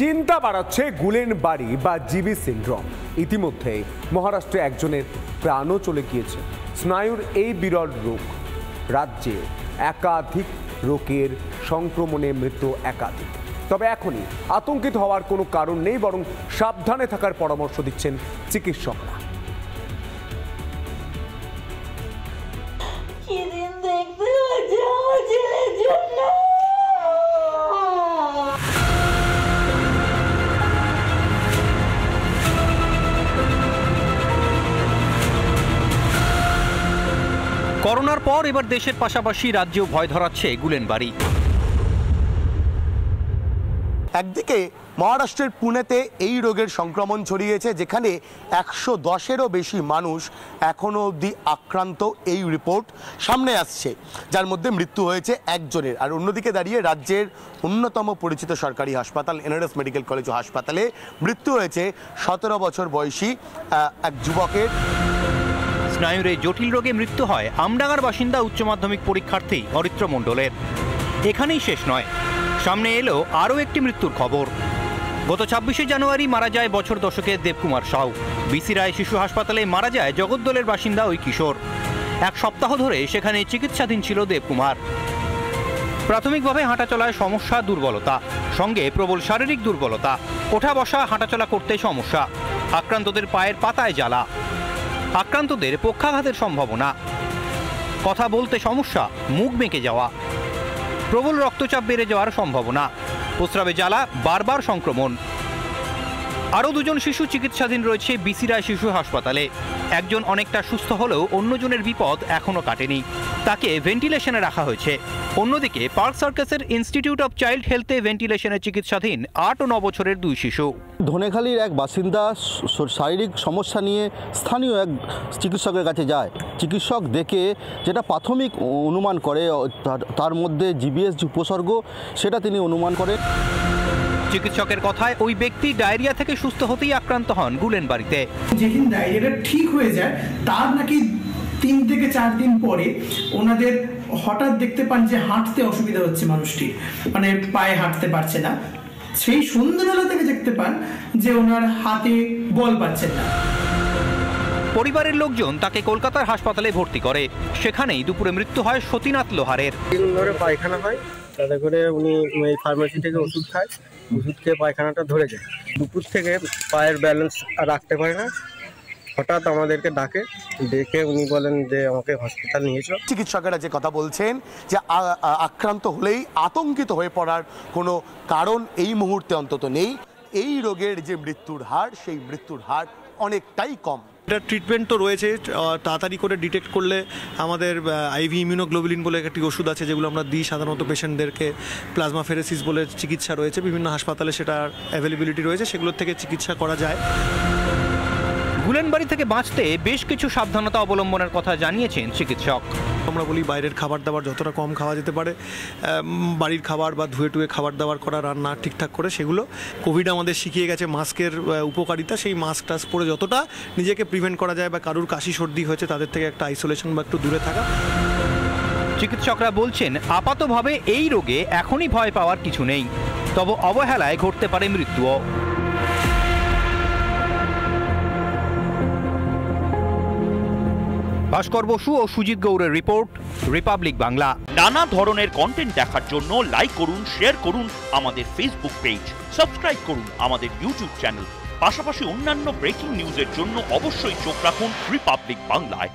চিন্তা বাড়াচ্ছে গুলেনবাড়ি বা জিবি সিন্ড্রোম। ইতিমধ্যে মহারাষ্ট্রে একজনের প্রাণও চলে গিয়েছে। স্নায়ুর এই বিরল রোগ রাজ্যে একাধিক রোগের সংক্রমণে মৃত্যু একাধিক। তবে এখনই আতঙ্কিত হওয়ার কোনো কারণ নেই, বরং সাবধানে থাকার পরামর্শ দিচ্ছেন চিকিৎসকরা। করোনার পর এবার দেশের পাশাপাশি রাজ্যেও ভয় ধরাচ্ছে গুলেনবাড়ি। একদিকে মহারাষ্ট্রের পুনেতে এই রোগের সংক্রমণ ছড়িয়েছে, যেখানে 110-এরও বেশি মানুষ এখনো অবধি আক্রান্ত, এই রিপোর্ট সামনে আসছে, যার মধ্যে মৃত্যু হয়েছে একজনের। আর অন্যদিকে দাঁড়িয়ে রাজ্যের অন্যতম পরিচিত সরকারি হাসপাতাল NRS মেডিকেল কলেজ ও হাসপাতালে মৃত্যু হয়েছে 17 বছর বয়সী এক যুবকের। স্নায়ুর এই জটিল রোগে মৃত্যু হয় আমডাঙ্গার বাসিন্দা উচ্চ মাধ্যমিক পরীক্ষার্থী অরিত্র মণ্ডলের। এখানেই শেষ নয়, সামনে এলো আরও একটি মৃত্যুর খবর। গত 26শে জানুয়ারি মারা যায় বছর দশকের দেবকুমার সাউ। বিসি রায় শিশু হাসপাতালে মারা যায় জগদ্দলের বাসিন্দা ওই কিশোর। এক সপ্তাহ ধরে সেখানে চিকিৎসাধীন ছিল দেবকুমার। প্রাথমিকভাবে হাঁটাচলায় সমস্যা, দুর্বলতা, সঙ্গে প্রবল শারীরিক দুর্বলতা, ওঠা বসা হাঁটাচলা করতে সমস্যা, আক্রান্তদের পায়ের পাতায় জ্বালা, আক্রান্তদের পক্ষাঘাতের সম্ভাবনা, কথা বলতে সমস্যা, মুখ বেঁকে যাওয়া, প্রবল রক্তচাপ বেড়ে যাওয়ার সম্ভাবনা, প্রস্রাবে জ্বালা, বারবার সংক্রমণ। আরও দুজন শিশু চিকিৎসাধীন রয়েছে বিসি রায় শিশু হাসপাতালে। একজন অনেকটা সুস্থ হলেও অন্যজনের বিপদ এখনও কাটেনি, তাকে ভেন্টিলেশনে রাখা হয়েছে। অন্যদিকে পার্ক সার্কাসের ইনস্টিটিউট অফ চাইল্ড হেলথে ভেন্টিলেশনে চিকিৎসাধীন 8 ও 9 বছরের 2 শিশু। ধনেখালির এক বাসিন্দা শারীরিক সমস্যা নিয়ে স্থানীয় এক চিকিৎসকের কাছে যায়। চিকিৎসক দেখে যেটা প্রাথমিক অনুমান করে তার মধ্যে GBS উপসর্গ, সেটা তিনি অনুমান করেন। চিকিৎসকের কথায় ওই ব্যক্তি ডায়রিয়া থেকে সুস্থ হতেই আক্রান্ত হন গুলেনবাড়িতে। যেদিন ডায়রিয়াটা ঠিক হয়ে যায় তার নাকি 3 থেকে 4 দিন পরে ওনাদের হঠাৎ দেখতে পান যে হাঁটতে অসুবিধা হচ্ছে, মানুষটি মানে পায়ে হাঁটতে পারছে না। সেই সন্ধ্যাবেলা থেকে দেখতে পান যে ওনার হাতে বল পাচ্ছেন না। পরিবারের লোকজন তাকে কলকাতার হাসপাতালে ভর্তি করে। সেখানেই দুপুরে মৃত্যু হয় সতীনাথ লোহারের। 3 দিন ধরে পায়খানা হয়, তাতে করে উনি এই ফার্মেসি থেকে ওষুধ খায়, ওষুধ খেয়ে পায়খানাটা ধরে যায়। দুপুর থেকে পায়ের ব্যালেন্স রাখতে পারে না। হঠাৎ আমাদেরকে ডেকে উনি বলেন যে আমাকে হসপিটাল নিয়ে চলো। চিকিৎসকেরা যে কথা বলছেন যে আক্রান্ত হলেই আতঙ্কিত হয়ে পড়ার কোনো কারণ এই মুহূর্তে অন্তত নেই। এই রোগের যে মৃত্যুর হার, সেই মৃত্যুর হার অনেকটাই কম। এটার ট্রিটমেন্ট তো রয়েছে, তাড়াতাড়ি করে ডিটেক্ট করলে আমাদের IV ইমিউনোগ্লোবুলিন বলে একটি ওষুধ আছে, যেগুলো আমরা দিই সাধারণত পেশেন্টদেরকে। প্লাজমা ফেরেসিস বলে চিকিৎসা রয়েছে, বিভিন্ন হাসপাতালে সেটার অ্যাভেলেবিলিটি রয়েছে, সেগুলোর থেকে চিকিৎসা করা যায়। গুলেনবাড়ি থেকে বাঁচতে বেশ কিছু সাবধানতা অবলম্বনের কথা জানিয়েছেন চিকিৎসক। আমরা বলি বাইরের খাবার দাবার যতটা কম খাওয়া যেতে পারে, বাড়ির খাবার বা ধুয়ে টুয়ে খাবার দাবার করা, রান্না ঠিকঠাক করে সেগুলো। কোভিড আমাদের শিখিয়ে গেছে মাস্কের উপকারিতা, সেই মাস্ক টাস্ক পরে যতটা নিজেকে প্রিভেন্ট করা যায়, বা কারুর কাশি সর্দি হয়েছে তাদের থেকে একটা আইসোলেশন বা একটু দূরে থাকা। চিকিৎসকরা বলছেন আপাতভাবে এই রোগে এখনই ভয় পাওয়ার কিছু নেই, তবে অবহেলায় ঘটতে পারে মৃত্যুও। ভাস্কর বসু ও সুজিত গৌড়ের রিপোর্ট, রিপাবলিক বাংলা। নানা ধরনের কন্টেন্ট দেখার জন্য লাইক করুন, শেয়ার করুন আমাদের ফেসবুক পেজ, সাবস্ক্রাইব করুন আমাদের ইউটিউব চ্যানেল। পাশাপাশি অন্যান্য ব্রেকিং নিউজের জন্য অবশ্যই চোখ রাখুন রিপাবলিক বাংলায়।